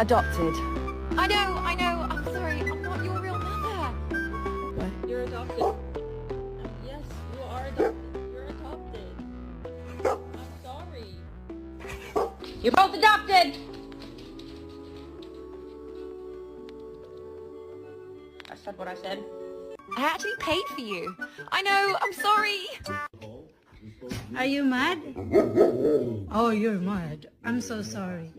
adopted. I know. I'm sorry. I'm not your real mother. You're adopted. Yes, you are adopted. You're adopted. I'm sorry. You're both adopted. I said what I said. I actually paid for you. I know. I'm sorry. Are you mad? Oh, you're mad. I'm so sorry.